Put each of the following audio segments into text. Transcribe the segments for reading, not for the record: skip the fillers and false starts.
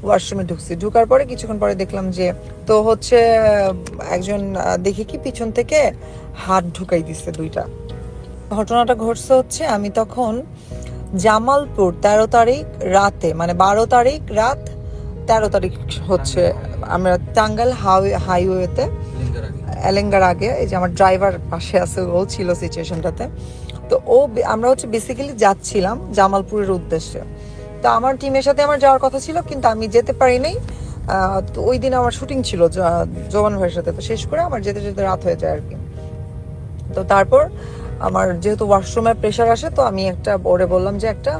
ওয়াশরুমে ঢুকছি। ঢুকার পরে কিছুক্ষণ পরে দেখলাম যে তো হচ্ছে একজন দেখি কি পিছন থেকে হাত ঢুকাই দিচ্ছে দুইটা। ঘটনাটা ঘটছে হচ্ছে আমি তখন জামালপুর 13 তারিখ রাতে, মানে 12 তারিখ রাত, 13 তারিখ হচ্ছে আমরা টাঙ্গাইল হাইওয়েতে এলেঙ্গার আগে, এই যে আমার ড্রাইভার পাশে আছে, ও ছিল সিচুয়েশনটাতে। তো আমরা হচ্ছে বেসিক্যালি যাচ্ছিলাম জামালপুরের উদ্দেশ্যে। তো আমার টিমের সাথে আমার যাওয়ার কথা ছিল, কিন্তু আমি যেতে পারি নাই। তো ওই দিন আমার শুটিং ছিল জোবান ভাইয়ের সাথে, তো শেষ করে আমার যেতে যেতে রাত হয়ে যায় আর কি। তো তারপর আমার যেহেতু ওয়াশরুমের প্রেশার আসে, তো আমি একটা ওরে বললাম যে একটা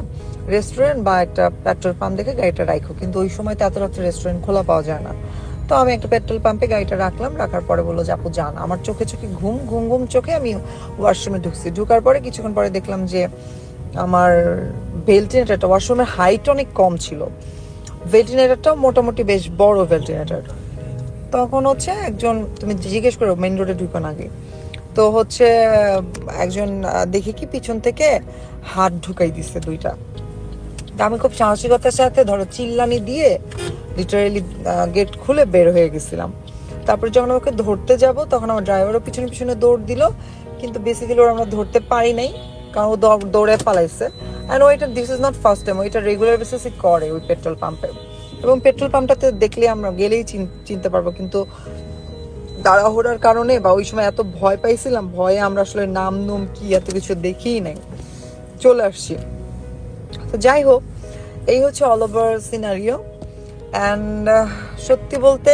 রেস্টুরেন্ট বা একটা পেট্রোল পাম্প দেখে গাড়িটা রাখো, কিন্তু ওই সময় তো এত রাত্রে রেস্টুরেন্ট খোলা পাওয়া যায় না। তো আমি একটা পেট্রোল পাম্পে গাড়িটা রাখলাম, রাখার পরে বললো যে আপু যান। আমার চোখে চোখে ঘুম ঘুম ঘুম চোখে আমি ওয়াশরুমে ঢুকছি। ঢুকার পরে কিছুক্ষণ পরে দেখলাম যে আমার ভেন্টিলেটারটা, ওয়াশরুমের হাইট অনেক কম ছিল, ভেন্টিলেটারটাও মোটামুটি বেশ বড় ভেন্টিলেটার। তখন হচ্ছে একজন, তুমি জিজ্ঞেস করো মেন রোডে ঢুকান আগে, তো হচ্ছে একজন দেখি কি পিছন থেকে হাত ঢুকাই দিচ্ছে দুইটা। তা আমি খুব সাহসিকতার সাথে ধরো চিল্লানি দিয়ে লিটারেলি গেট খুলে বের হয়ে গেছিলাম। তারপর যখন ওকে ধরতে যাব তখন আমার ড্রাইভারও পিছনে পিছনে দৌড় দিল, কিন্তু বেসিক্যালি ওরা আমরা ধরতে পারি নাই, কারণ ও দৌড়ে পালাইছে। অ্যান্ড ওইটা this is not first time, ওইটা রেগুলার বেসিসে করে ওই পেট্রোল পাম্পে, এবং পেট্রোল পাম্পটাতে দেখলে আমরা গেলেই চিনতে পারবো। কিন্তু তাড়াহুড়ার কারণে বা ওই সময় এত ভয় পাইছিলাম, ভয়ে আমরা আসলে নাম নুম কি এত কিছু দেখিই নাই, চলে আসছি। তো যাই হোক, এই হচ্ছে অল ওভার সিনারিও। অ্যান্ড সত্যি বলতে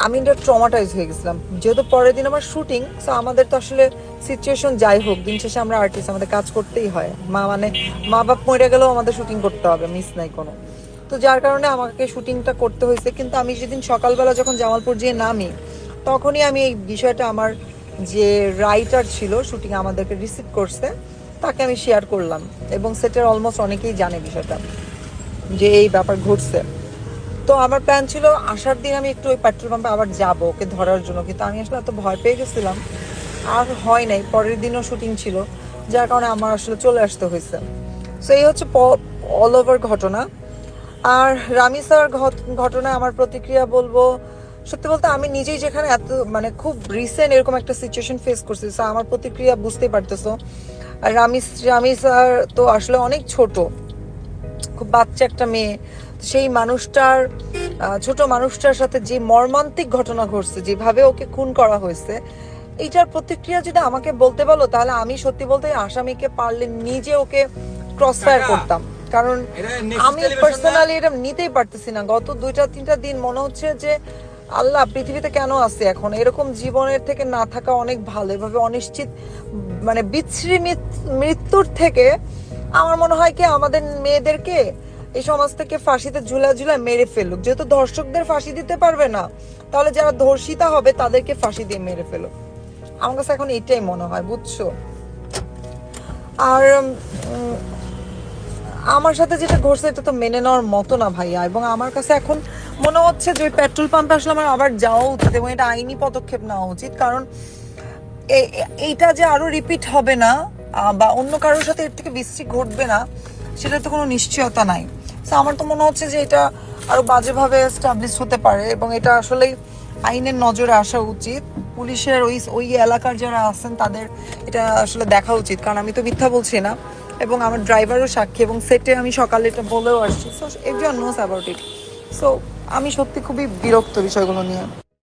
আমি এটা ট্রমাটাইজ হয়ে গেছিলাম, যেহেতু পরের দিন আমার শুটিং। সো আমাদের তো আসলে সিচুয়েশন যাই হোক, দিন শেষে আমরা আর্টিস্ট, আমাদের কাজ করতেই হয়। মা বাপ মরে গেলেও আমাদের শুটিং করতে হবে, মিস নাই কোনো। তো যার কারণে আমাকে শুটিংটা করতে হয়েছে। কিন্তু আমি সেদিন সকালবেলা যখন জামালপুর যেয়ে নামি, তখনই আমি এই বিষয়টা আমার যে রাইটার ছিল শুটিং আমাদেরকে রিসিভ করছে, তাকে আমি শেয়ার করলাম, এবং সেটার অলমোস্ট অনেকেই জানে বিষয়টা যে এই ব্যাপার ঘটছে। তো আমার প্ল্যান ছিল আসার দিন আমি একটু ওই পেট্রোল পাম্পে আবার যাবো ওকে ধরার জন্য, কিন্তু আমি আসলে এত ভয় পেয়ে গেছিলাম, আর হয় নাই। পরের দিনও শুটিং ছিল, যার কারণে আমার আসলে চলে আসতে হয়েছে। সো এই হচ্ছে অল ওভার ঘটনা। আর রামিসার ঘটনায় আমার প্রতিক্রিয়া বলবো, সত্যি বলতে আমি নিজেই যেখানে এত মানে খুব রিসেন্ট এরকম একটা সিচুয়েশন ফেস করছি, সো আমার প্রতিক্রিয়া বুঝতেই পারতেছো। আর রামিসার তো আসলে অনেক ছোট, খুব বাচ্চা একটা মেয়ে। সেই মানুষটার ছোট মানুষটার সাথে যে মর্মান্তিক ঘটনা ঘটছে, যেভাবে ওকে খুন করা হয়েছে, এইটার প্রতিক্রিয়া যদি আমাকে বলতে বলো, তাহলে আমি সত্যি বলতে আসামিকে পারলে নিজে ওকে ক্রস ফায়ার করতাম। কারণ আমি পার্সোনালি এটা নিতেই পারতেছি না। গত 2-3 দিন মনে হচ্ছে যে আল্লাহ পৃথিবীতে কেন আছে এখন, এরকম জীবনের থেকে না থাকা অনেক ভালো। এভাবে অনিশ্চিত মানে বিচ্ছিরি মৃত্যুর থেকে আমার মনে হয় কি আমাদের মেয়েদেরকে এই সমাজ থেকে ফাঁসিতে ঝুলা মেরে ফেলুক। যেহেতু ধর্ষকদের ফাঁসি দিতে পারবে না, তাহলে যারা ধর্ষিতা হবে তাদেরকে ফাঁসি দিয়ে মেরে ফেলুক। আমার কাছে এখন এটাই মনে হয়, বুঝছো। আর আমার সাথে যেটা ঘটছে এটা তো মেনে নেওয়ার মতো না ভাইয়া, এবং আমার কাছে এখন মনে হচ্ছে যে ওই পেট্রোল পাম্পে আসলে আমার আবার যাওয়া উচিত, এবং এটা আইনি পদক্ষেপ নেওয়া উচিত। কারণ এইটা যে আরো রিপিট হবে না বা অন্য কারোর সাথে এর থেকে বেশি ঘটবে না, সেটা তো কোনো নিশ্চয়তা নাই। তো আমার তো মনে হচ্ছে যে এটা আরো বাজেভাবে এস্টাবলিশ হতে পারে, এবং এটা আসলে আইনের নজরে আসা উচিত। পুলিশের ওই এলাকার যারা আছেন তাদের এটা আসলে দেখা উচিত, কারণ আমি তো মিথ্যা বলছি না, এবং আমার ড্রাইভারও সাক্ষী, এবং সেটে আমি সকালে এটা বলেও আসছি। So everyone knows about it. So আমি সত্যি খুবই বিরক্ত বিষয়গুলো নিয়ে।